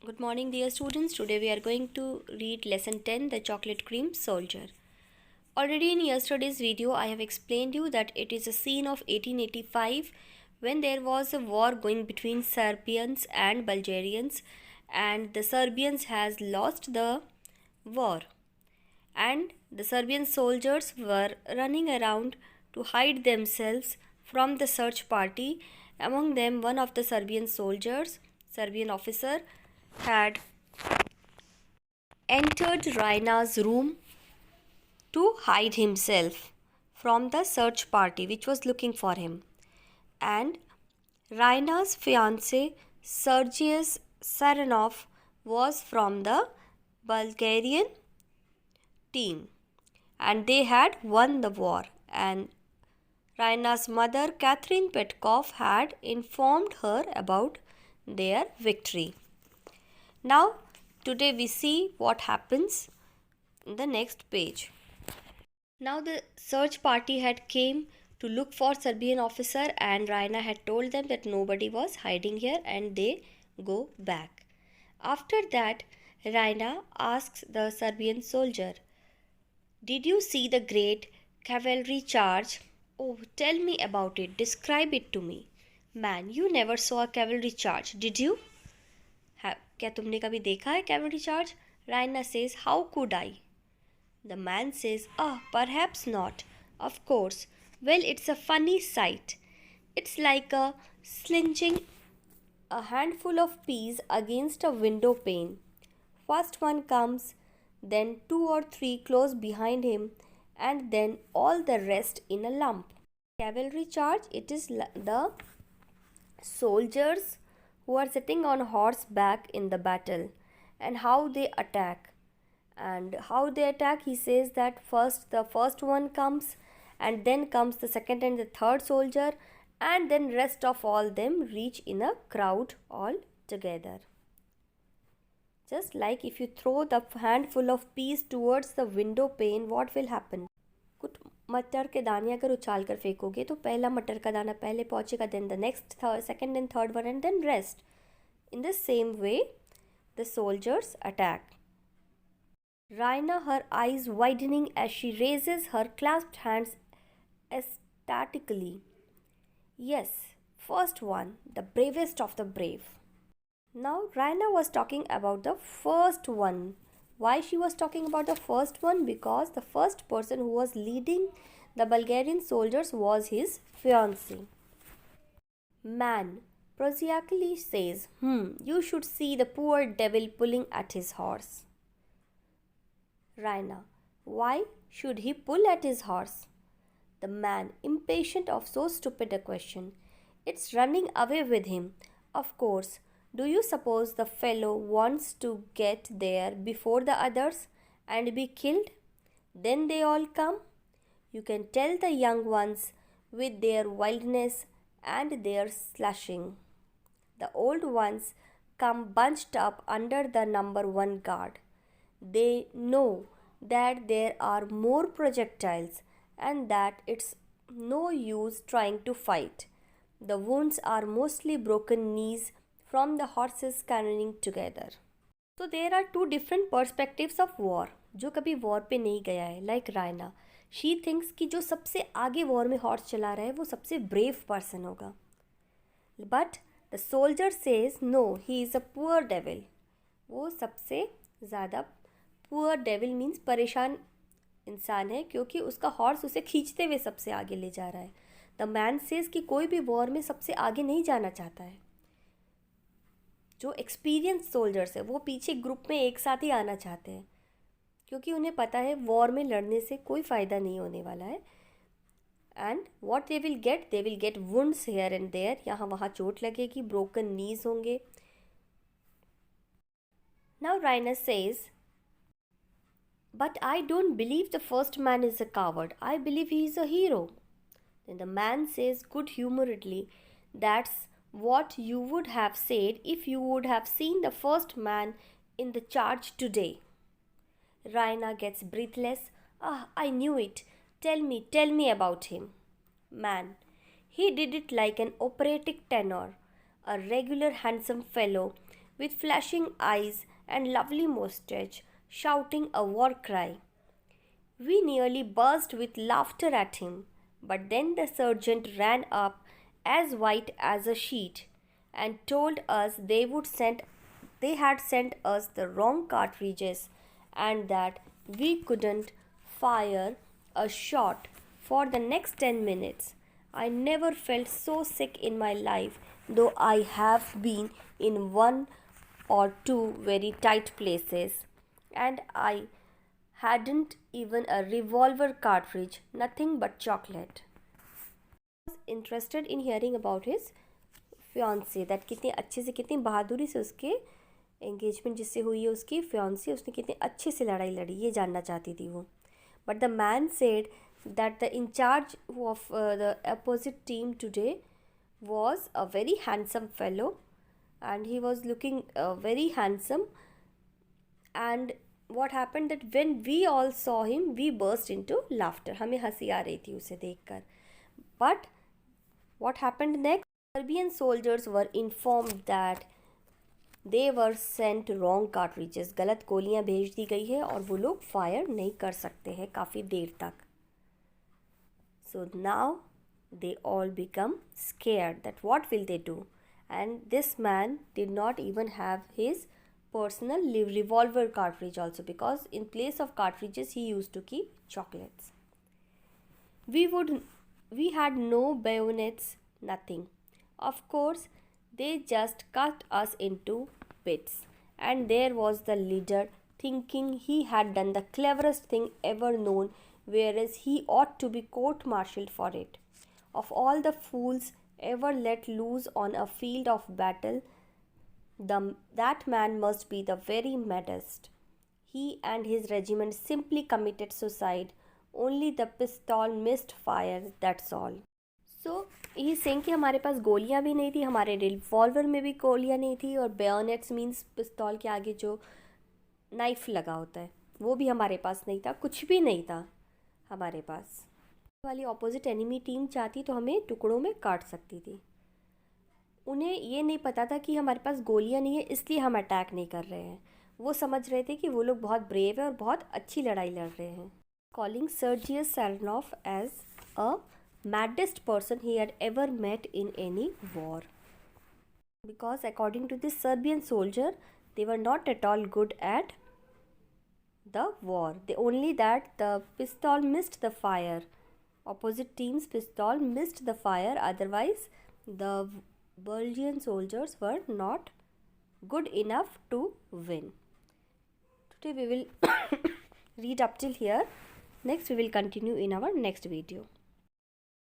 Good morning, dear students. Today we are going to read lesson 10, The Chocolate Cream Soldier. Already in yesterday's video, I have explained you that it is a scene of 1885 when there was a war going between Serbians and Bulgarians, and the Serbians has lost the war, and the Serbian soldiers were running around to hide themselves from the search party. Among them, one of the Serbian officer, had entered Raina's room to hide himself from the search party which was looking for him. And Raina's fiance, Sergius Saranov, was from the Bulgarian team, and they had won the war. And Raina's mother, Catherine Petkov, had informed her about their victory. Now, today we see what happens in the next page. Now the search party had came to look for Serbian officer, and Raina had told them that nobody was hiding here and they go back. After that, Raina asks the Serbian soldier, "Did you see the great cavalry charge? Oh, tell me about it. Describe it to me." "Man, you never saw a cavalry charge, did you?" क्या तुमने कभी देखा है cavalry charge? Raina says, "How could I?" The man says, "Ah, perhaps not. Of course. Well, it's a funny sight. It's like a slinching a handful of peas against a window pane. First one comes, then two or three close behind him, and then all the rest in a lump." Cavalry charge, it is the soldiers who are sitting on horseback in the battle, and how they attack. And how they attack, he says that first the first one comes, and then comes the second and the third soldier, and then rest of all them reach in a crowd all together. Just like if you throw the handful of peas towards the window pane, what will happen? कुछ मटर के दाने अगर उछाल कर फेंकोगे तो पहला मटर का दाना पहले पहुंचेगा, then the next second and third one, and then rest. In the same way, the soldiers attack. Raina, her eyes widening as she raises her clasped hands ecstatically. "Yes, first one, the bravest of the brave." Now, Raina was talking about the first one. Why she was talking about the first one? Because the first person who was leading the Bulgarian soldiers was his fiancée. Man prosaically says, "You should see the poor devil pulling at his horse." Raina, "Why should he pull at his horse?" The man, impatient of so stupid a question, "It's running away with him, of course. Do you suppose the fellow wants to get there before the others and be killed? Then they all come. You can tell the young ones with their wildness and their slashing. The old ones come bunched up under the number one guard. They know that there are more projectiles and that it's no use trying to fight. The wounds are mostly broken knees from the horses cannoning together." So there are two different perspectives of war. जो कभी war पे नहीं गया है, like Raina, she thinks कि जो सबसे आगे war में horse चला रहा है वो सबसे brave person होगा. But the soldier says no, he is a poor devil. वो सबसे ज़्यादा poor devil means परेशान इंसान है क्योंकि उसका हॉर्स उसे खींचते हुए सबसे आगे ले जा रहा है. द मैन सेज कि कोई भी वॉर में सबसे आगे नहीं जाना चाहता है. जो एक्सपीरियंस सोल्जर्स है वो पीछे ग्रुप में एक साथ ही आना चाहते हैं क्योंकि उन्हें पता है वॉर में लड़ने से कोई फ़ायदा नहीं होने वाला है. And what they will get wounds here and there. यहाँ वहाँ चोट लगेगी, ब्रोकन नीज होंगे. Now Raina says, "But I don't believe the first man is a coward. I believe he is a hero." Then the man says good humoredly, "That's what you would have said if you would have seen the first man in the charge today." Raina gets breathless. "Ah, I knew it. Tell me about him." Man, "He did it like an operatic tenor, a regular handsome fellow with flashing eyes and lovely mustache, shouting a war cry. We nearly burst with laughter at him, but then the sergeant ran up as white as a sheet and told us they had sent us the wrong cartridges and that we couldn't fire a shot for the next 10 minutes. I never felt so sick in my life, though I have been in one or two very tight places, and I hadn't even a revolver cartridge, nothing but chocolate. I was interested in hearing about his fiancée, that कितने अच्छे से, कितनी बहादुरी से उसके engagement जिससे हुई है उसकी fiancée, उसने कितने अच्छे से लड़ाई लड़ी, ये जानना चाहती थी वो. But the man said that the in charge of the opposite team today was a very handsome fellow, and he was looking very handsome. And what happened that when we all saw him, we burst into laughter. हमें हंसी आ रही थी उसे देखकर. But what happened next? Serbian soldiers were informed that they were sent wrong cartridges. गलत गोलियां भेज दी गई है और वो लोग फायर नहीं कर सकते हैं काफ़ी देर तक. So now they all become scared that what will they do? And this man did not even have his personal revolver cartridge also, because in place of cartridges he used to keep chocolates. We had no bayonets, nothing. Of course, they just cut us into bits. And there was the leader thinking he had done the cleverest thing ever known, whereas he ought to be court-martialed for it. Of all the fools ever let loose on a field of battle, that man must be the very maddest. He and his regiment simply committed suicide. Only the pistol missed fire, that's all. So he is saying कि हमारे पास गोलियां भी नहीं थी, हमारे revolver में भी गोलियां नहीं थी, और बेयोनेट्स मीन्स पिस्तौल के आगे जो नाइफ लगा होता है वो भी हमारे पास नहीं था, कुछ भी नहीं था हमारे पास. वाली ऑपोजिट एनिमी टीम चाहती तो हमें टुकड़ों में काट सकती थी. उन्हें ये नहीं पता था कि हमारे पास गोलियां नहीं है, इसलिए हम अटैक नहीं कर रहे हैं. वो समझ रहे थे कि वो लोग बहुत ब्रेव है और बहुत अच्छी लड़ाई लड़ रहे हैं. Calling Sergius Sarnov as a maddest person he had ever met in any war. Because according to this Serbian soldier, they were not at all good at the war. Only that the pistol missed the fire. Opposite team's pistol missed the fire. Otherwise, the Bulgarian soldiers were not good enough to win. Today we will read up till here. Next we will continue in our next video.